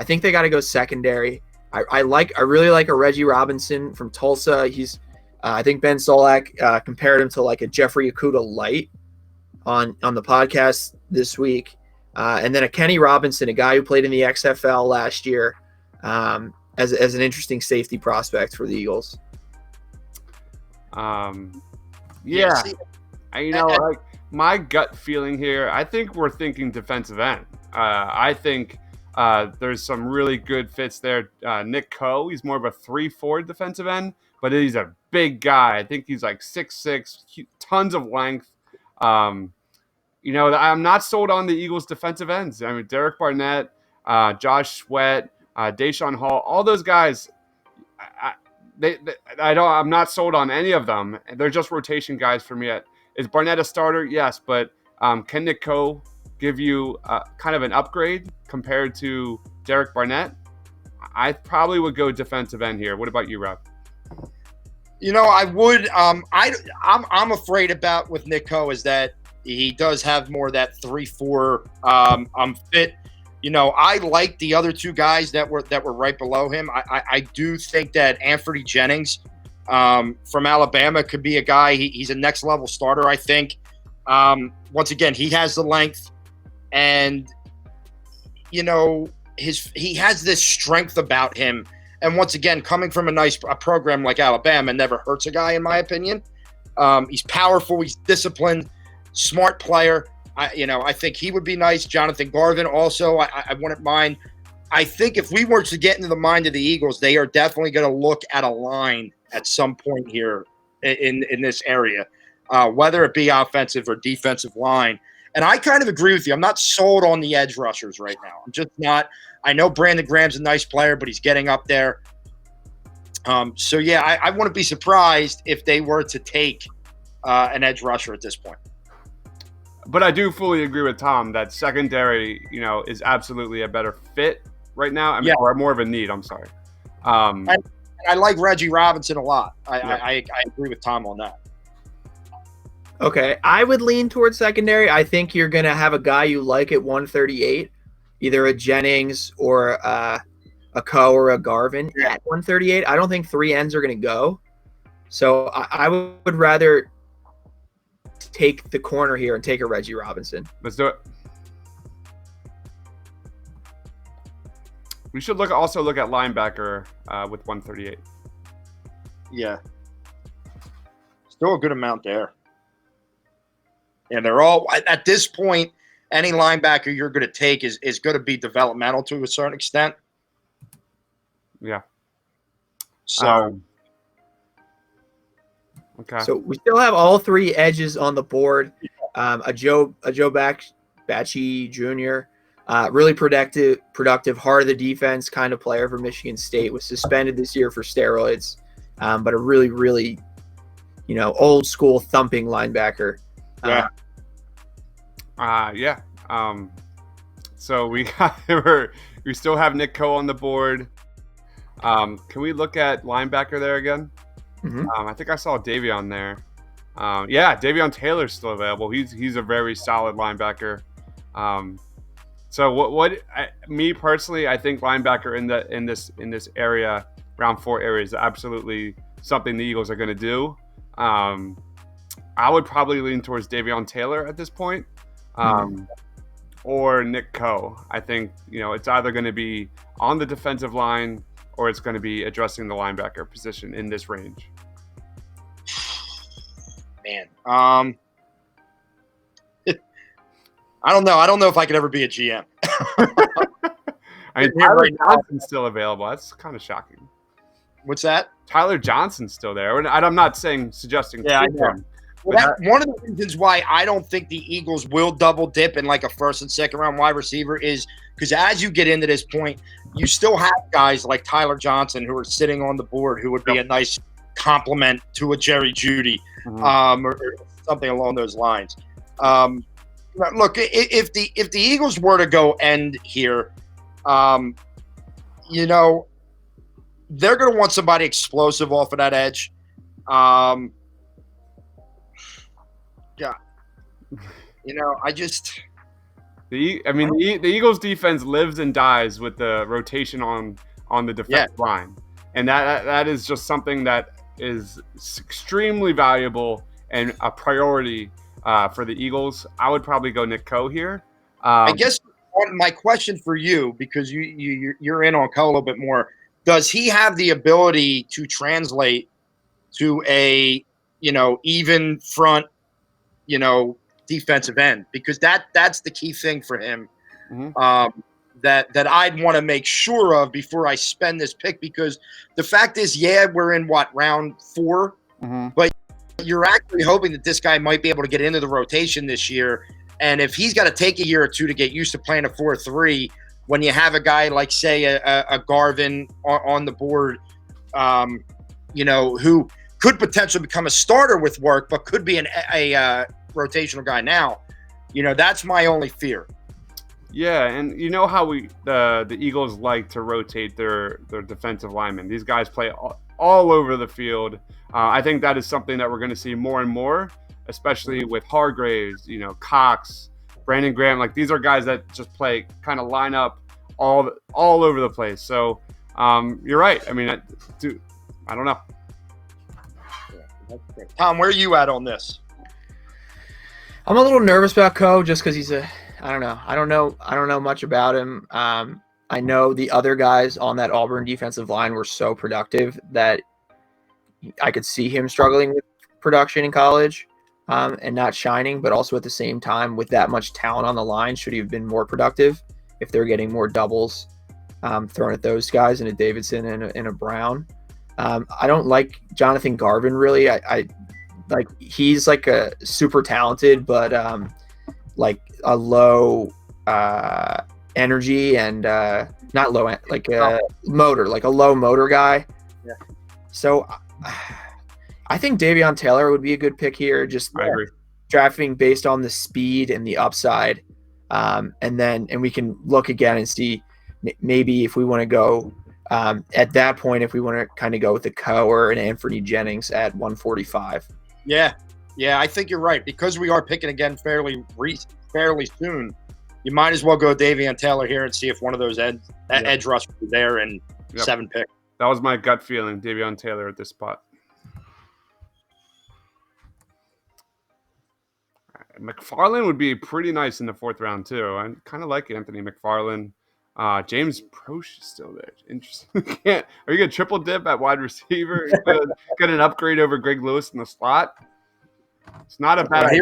think they got to go secondary. I really like a Reggie Robinson from Tulsa. He's I think Ben Solak compared him to like a Jeffrey Okudah light on the podcast this week. And then a Kenny Robinson, a guy who played in the XFL last year, as an interesting safety prospect for the Eagles. Yeah. Like my gut feeling here, I think we're thinking defensive end. I think there's some really good fits there. Nick Coe, he's more of a 3-4 defensive end, but he's a big guy. I think he's like 6'6", tons of length. I'm not sold on the Eagles' defensive ends. I mean, Derek Barnett, Josh Sweat, Deshaun Hall, all those guys. I'm not sold on any of them. They're just rotation guys for me. Is Barnett a starter? Yes, but can Nick Coe give you kind of an upgrade compared to Derek Barnett? I probably would go defensive end here. What about you, Rob? I would. I'm afraid about with Nick Coe is that he does have more of that 3-4 fit. I like the other two guys that were right below him. I do think that Anthony Jennings from Alabama could be a guy. He's a next level starter, I think. Once again, he has the length, and he has this strength about him. And once again, coming from a program like Alabama never hurts a guy, in my opinion. He's powerful. He's disciplined, smart player. I think he would be nice. Jonathan Garvin also, I wouldn't mind. I think if we were to get into the mind of the Eagles, they are definitely going to look at a line at some point here in this area, whether it be offensive or defensive line. And I kind of agree with you. I'm not sold on the edge rushers right now. I'm just not. I know Brandon Graham's a nice player, but he's getting up there. So, yeah, I wouldn't be surprised if they were to take an edge rusher at this point. But I do fully agree with Tom that secondary, is absolutely a better fit right now. I mean, or more of a need. I'm sorry. I like Reggie Robinson a lot. I agree with Tom on that. Okay, I would lean towards secondary. I think you're going to have a guy you like at 138, either a Jennings or a Coe or a Garvin at 138. I don't think 3 ends are going to go. So I would rather take the corner here and take a Reggie Robinson. Let's do it. We should also look at linebacker with 138. Yeah. Still a good amount there. And they're all at this point, any linebacker you're going to take is going to be developmental to a certain extent. Yeah. So okay. So we still have all 3 edges on the board. A Joe Bachie Jr., really productive, heart of the defense kind of player for Michigan State. Was suspended this year for steroids, but a really, really, old school thumping linebacker. Yeah. So we still have Nick Coe on the board. Can we look at linebacker there again? Mm-hmm. I think I saw Davion there. Davion Taylor's still available. He's a very solid linebacker. So me personally, I think linebacker in this area, round 4 area, is absolutely something the Eagles are going to do. I would probably lean towards Davion Taylor at this point, or Nick Coe. I think it's either going to be on the defensive line or it's going to be addressing the linebacker position in this range. Man, I don't know. I don't know if I could ever be a GM. I mean, Tyler Johnson's still available. That's kind of shocking. What's that? Tyler Johnson's still there. And I'm not suggesting. Yeah, I know. Well, one of the reasons why I don't think the Eagles will double dip in like a first and second round wide receiver is because as you get into this point, you still have guys like Tyler Johnson who are sitting on the board who would be a nice complement to a Jerry Jeudy, or something along those lines. Look, if the Eagles were to go end here, they're going to want somebody explosive off of that edge. The Eagles defense lives and dies with the rotation on the defensive line, and that is just something that is extremely valuable and a priority for the Eagles. I would probably go Nick Coe here. I guess my question for you, because you're in on Coe a little bit more, does he have the ability to translate to a even front defensive end? Because that's the key thing for him. That I'd want to make sure of before I spend this pick, because the fact is, we're in round 4, but you're actually hoping that this guy might be able to get into the rotation this year And if he's got to take a year or two to get used to playing a 4-3, when you have a guy like, say, a Garvin on the board, who could potentially become a starter with work, but could be a rotational guy now, that's my only fear. Yeah, and you know how the Eagles like to rotate their defensive linemen. These guys play all over the field. I think that is something that we're going to see more and more, especially with Hargraves, Cox, Brandon Graham. Like, these are guys that just play kind of line up all over the place. So you're right. I mean, I don't know. Tom, where are you at on this? I'm a little nervous about Coe just because I don't know. I don't know much about him. I know the other guys on that Auburn defensive line were so productive that I could see him struggling with production in college and not shining, but also at the same time, with that much talent on the line, should he have been more productive if they're getting more doubles thrown at those guys and a Davidson and a Brown. I don't like Jonathan Garvin, really. I like, he's like a super talented, but like a low energy and not low, like a motor, like a low motor guy. Yeah. So I think Davion Taylor would be a good pick here. Just I agree. Drafting based on the speed and the upside. And we can look again and see maybe if we want to go at that point, if we want to kind of go with the Coe or an Anthony Jennings at 145. Yeah, I think you're right. Because we are picking again fairly soon, you might as well go Davion Taylor here and see if one of those edge rushers is there and 7 pick. That was my gut feeling, Davion Taylor at this spot. McFarland would be pretty nice in the 4th round too. I kind of like Anthony McFarland. James Proche is still there. Interesting. Are you gonna triple dip at wide receiver? Get an upgrade over Greg Lewis in the slot. It's not a bad idea.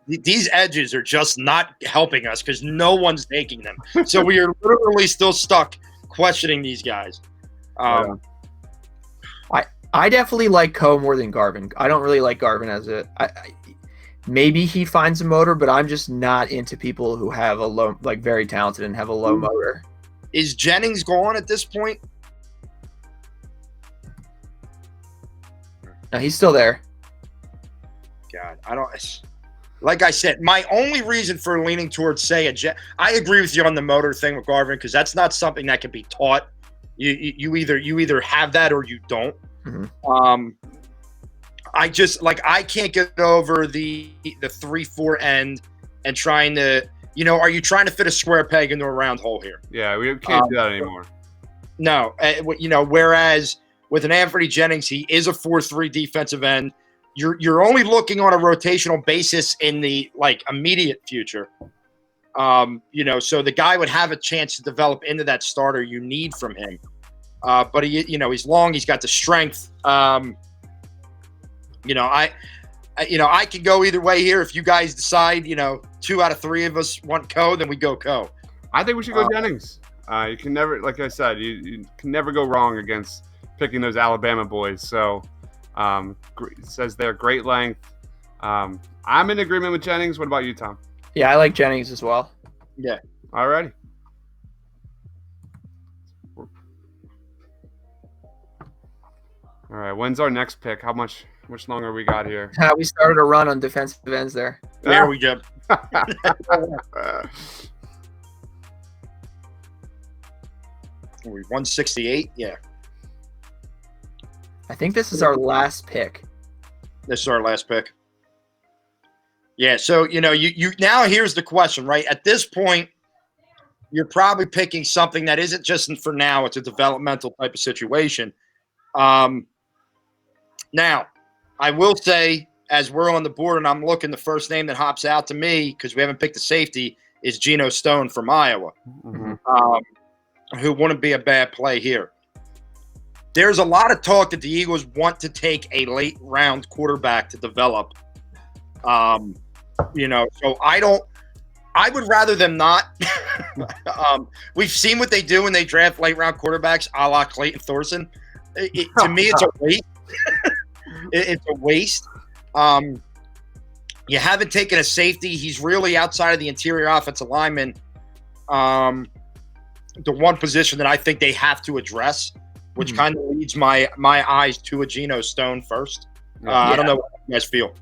These edges are just not helping us because no one's taking them. So we are literally still stuck questioning these guys. I definitely like Coe more than Garvin. I don't really like Garvin as maybe he finds a motor, but I'm just not into people who have a low, like very talented and have a low motor. Is Jennings gone at this point? No, he's still there. God, I don't. Like I said, my only reason for leaning towards I agree with you on the motor thing with Garvin because that's not something that can be taught. You either have that or you don't. Mm-hmm. I can't get over the 3-4 end and trying to, are you trying to fit a square peg into a round hole here? Yeah, we can't do that anymore. No, whereas with an Anthony Jennings, he is a 4-3 defensive end. You're only looking on a rotational basis in the immediate future. So the guy would have a chance to develop into that starter you need from him. But he's long, he's got the strength. I could go either way here. If you guys decide, 2 out of 3 of us want Coe, then we go Coe. I think we should go Jennings. You can never, like I said, you can never go wrong against picking those Alabama boys. So it says they're great length. I'm in agreement with Jennings. What about you, Tom? Yeah, I like Jennings as well. Yeah. All righty. All right. When's our next pick? How much longer we got here? We started a run on defensive ends there. There we go. We 168. Yeah. I think this is our last pick. This is our last pick. Yeah. So you now here's the question, right? At this point, you're probably picking something that isn't just for now. It's a developmental type of situation. Now, I will say, as we're on the board and I'm looking, the first name that hops out to me, because we haven't picked a safety, is Geno Stone from Iowa, who wouldn't be a bad play here. There's a lot of talk that the Eagles want to take a late round quarterback to develop. So I would rather them not. We've seen what they do when they draft late round quarterbacks, a la Clayton Thorson. To me, it's a waste. It's a waste. You haven't taken a safety. He's really outside of the interior offensive lineman. The one position that I think they have to address, which kind of leads my eyes to a Geno Stone first. I don't know what you guys feel.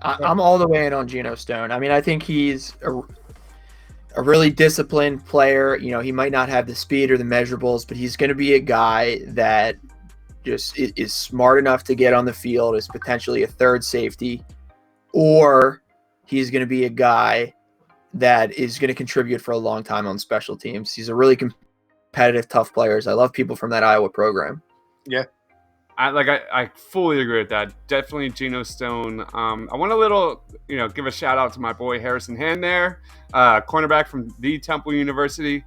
I'm all the way in on Geno Stone. I mean, I think he's a really disciplined player. You know, he might not have the speed or the measurables, but he's going to be a guy that just is smart enough to get on the field as potentially a third safety, or he's going to be a guy that is going to contribute for a long time on special teams. He's a really competitive, tough player. I love people from that Iowa program. Yeah. I fully agree with that. Definitely Geno Stone. I want a little, give a shout out to my boy Harrison Hand there, cornerback from the Temple University.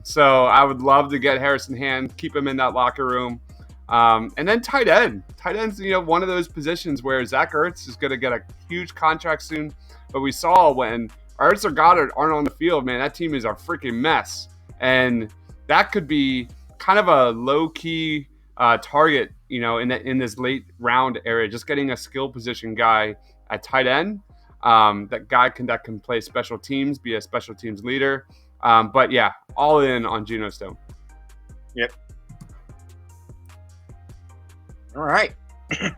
So I would love to get Harrison Hand, keep him in that locker room. And then tight end. Tight end's, one of those positions where Zach Ertz is going to get a huge contract soon. But we saw when Ertz or Goddard aren't on the field, man, that team is a freaking mess. And that could be kind of a low-key target, in this late round area, just getting a skill position guy at tight end. That can play special teams, be a special teams leader. But yeah, all in on Geno Stone. Yep. All right. Because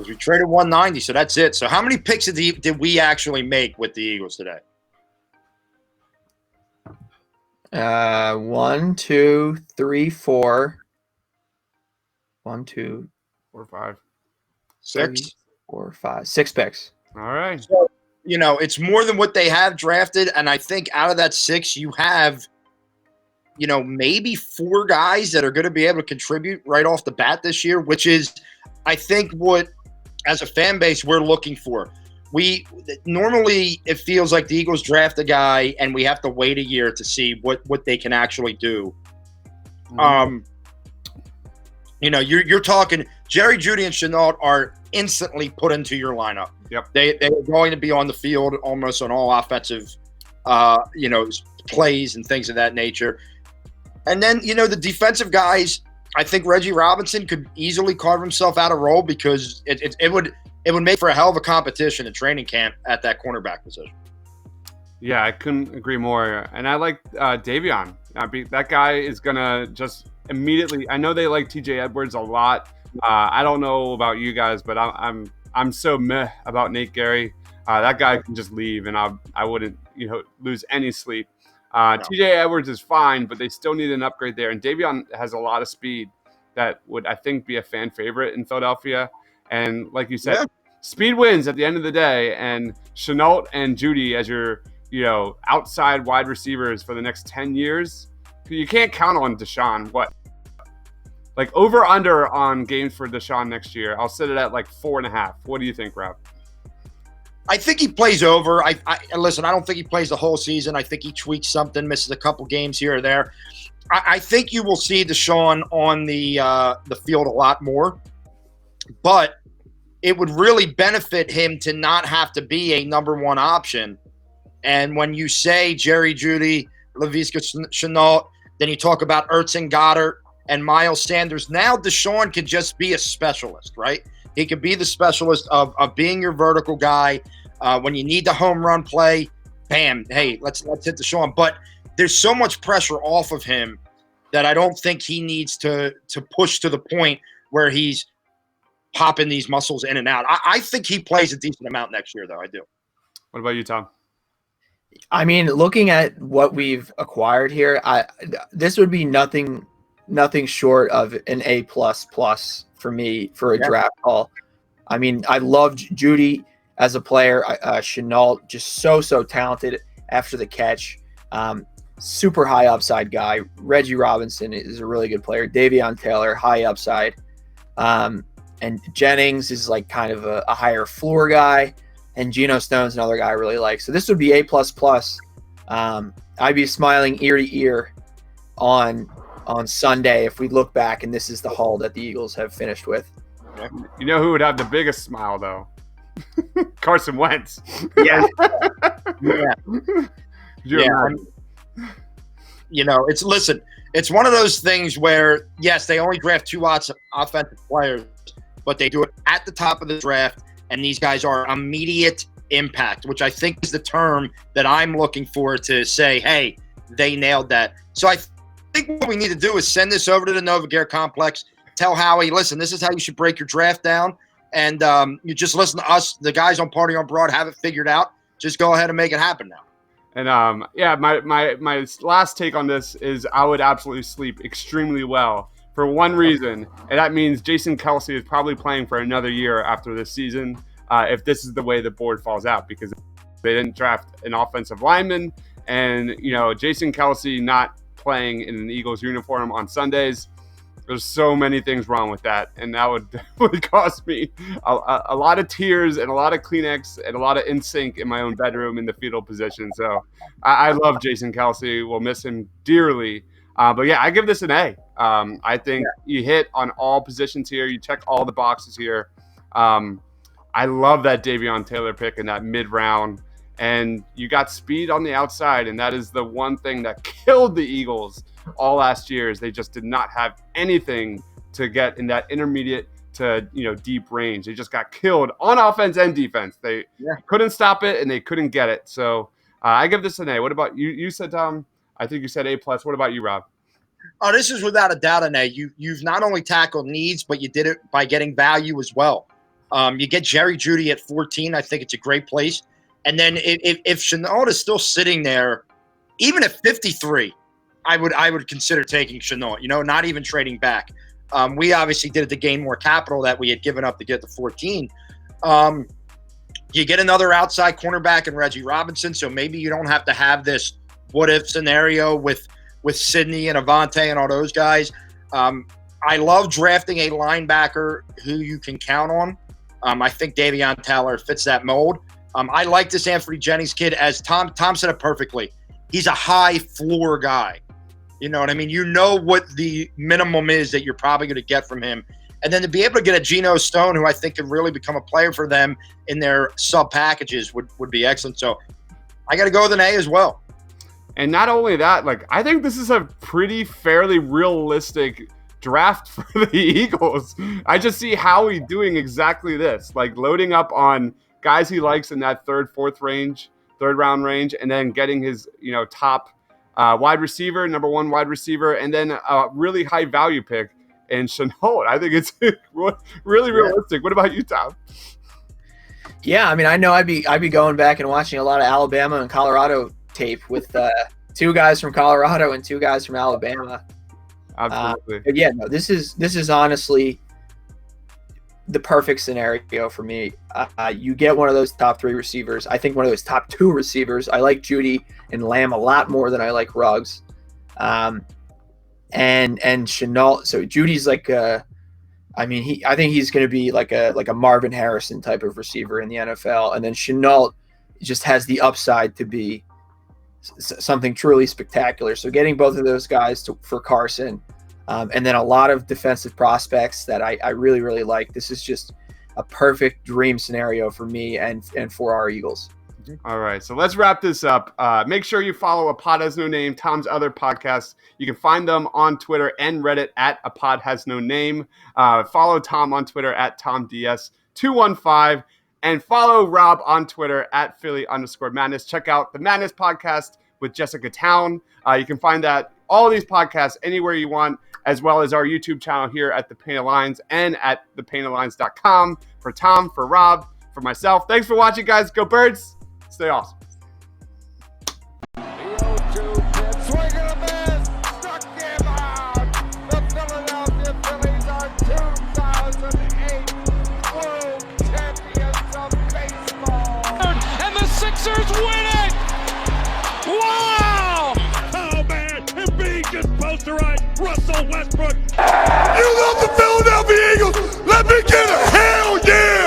we traded 190, so that's it. So how many picks did we actually make with the Eagles today? 1, 2, 3, 4. 1, 2, 4, 5, 6, 3, 4, 5, 6 picks. All right. So, it's more than what they have drafted, and I think out of that 6, you have, maybe 4 guys that are going to be able to contribute right off the bat this year, which is, I think, what as a fan base we're looking for. We normally, it feels like the Eagles draft a guy and we have to wait a year to see what they can actually do. Mm-hmm. You're talking Jerry, Jeudy, and Shenault are instantly put into your lineup. Yep. They are going to be on the field almost on all offensive, plays and things of that nature. And then, the defensive guys, I think Reggie Robinson could easily carve himself out a role because it would make for a hell of a competition in training camp at that cornerback position. Yeah, I couldn't agree more. And I like Davion. That guy is going to just immediately – I know they like TJ Edwards a lot. I don't know about you guys, but I'm so meh about Nate Gary. That guy can just leave, and I wouldn't lose any sleep. No. TJ Edwards is fine, but they still need an upgrade there. And Davion has a lot of speed that would, I think, be a fan favorite in Philadelphia. And like you said, speed wins at the end of the day. And Shenault and Jeudy as your, outside wide receivers for the next 10 years, you can't count on Deshaun. What? Like over under on games for Deshaun next year. I'll set it at like 4.5. What do you think, Rob? I think he plays over. Listen, I don't think he plays the whole season. I think he tweaks something, misses a couple games here or there. I think you will see Deshaun on the field a lot more, but it would really benefit him to not have to be a number one option. And when you say Jerry, Jeudy, Laviska Shenault, then you talk about Ertz and Goddard and Miles Sanders. Now Deshaun could just be a specialist, right? He could be the specialist of being your vertical guy. When you need the home run play, bam, hey, let's hit Deshaun. But there's so much pressure off of him that I don't think he needs to push to the point where he's popping these muscles in and out. I think he plays a decent amount next year, though. I do. What about you, Tom? I mean, looking at what we've acquired here, this would be nothing short of an A++ for me for a draft call. I mean, I loved Jeudy as a player. Shenault, just so talented after the catch. Super high upside guy. Reggie Robinson is a really good player. Davion Taylor, high upside. And Jennings is like kind of a higher floor guy. And Geno Stone's another guy I really like. So this would be A++. I'd be smiling ear to ear on Sunday if we look back and this is the haul that the Eagles have finished with. You know who would have the biggest smile, though? Carson Wentz. Yeah. It's one of those things where, yes, they only draft 2 offensive players, but they do it at the top of the draft, and these guys are immediate impact, which I think is the term that I'm looking for to say, hey, they nailed that. So I think what we need to do is send this over to the Novogare Complex, tell Howie, listen, this is how you should break your draft down, and you just listen to us, the guys on Party on Broad, have it figured out. Just go ahead and make it happen now. And yeah, my last take on this is I would absolutely sleep extremely well for one reason, and that means Jason Kelce is probably playing for another year after this season if this is the way the board falls out, because they didn't draft an offensive lineman, and Jason Kelce not playing in an Eagles uniform on Sundays. There's so many things wrong with that, and that would cost me a lot of tears and a lot of Kleenex and a lot of NSYNC in my own bedroom in the fetal position. So I love Jason Kelce. We'll miss him dearly. But yeah, I give this an A. I think you hit on all positions here. You check all the boxes here. I love that Davion Taylor pick in that mid-round. And you got speed on the outside, and that is the one thing that killed the Eagles all last year. Is they just did not have anything to get in that intermediate to deep range. They just got killed on offense and defense. They couldn't stop it, and they couldn't get it. So I give this an A. What about you? You said I think you said A+. What about you, Rob? Oh, this is without a doubt an A. You've not only tackled needs, but you did it by getting value as well. You get Jeudy at 14. I think it's a great place. And then if Shenault is still sitting there, even at 53, I would consider taking Shenault, not even trading back. We obviously did it to gain more capital that we had given up to get to 14. You get another outside cornerback in Reggie Robinson, so maybe you don't have to have this what-if scenario with Sidney and Avante and all those guys. I love drafting a linebacker who you can count on. I think Davion Taylor fits that mold. I like this Anthony Jennings kid, as Tom said it perfectly. He's a high floor guy. You know what I mean? You know what the minimum is that you're probably going to get from him. And then to be able to get a Geno Stone, who I think could really become a player for them in their sub packages, would be excellent. So I got to go with an A as well. And not only that, I think this is a pretty fairly realistic draft for the Eagles. I just see Howie doing exactly this, loading up on guys he likes in that third round range, and then getting his top wide receiver, number one wide receiver, and then a really high value pick in Shenault. I think it's really realistic. What about you, Tom? Yeah, I mean, I know I'd be going back and watching a lot of Alabama and Colorado tape with two guys from Colorado and two guys from Alabama. Absolutely. But yeah, no, this is honestly the perfect scenario for me. You get one of those top three receivers. I think one of those top two receivers. I like Jeudy and Lamb a lot more than I like Ruggs. And Shenault. So Judy's I think he's going to be like a Marvin Harrison type of receiver in the NFL. And then Shenault just has the upside to be something truly spectacular. So getting both of those guys for Carson. And then a lot of defensive prospects that I really, really like. This is just a perfect dream scenario for me and for our Eagles. All right, so let's wrap this up. Make sure you follow A Pod Has No Name, Tom's other podcasts. You can find them on Twitter and Reddit at A Pod Has No Name. Follow Tom on Twitter at TomDS215. And follow Rob on Twitter at Philly_Madness. Check out the Madness podcast with Jessica Town. You can find all these podcasts anywhere you want, as well as our YouTube channel here at The Painted Lines and at thepaintedlines.com. For Tom, for Rob, for myself. Thanks for watching, guys. Go Birds. Stay awesome. Sixers win it! Wow! Oh, man, Embiid just posterized Russell Westbrook. You love the Philadelphia Eagles? Let me get a hell yeah!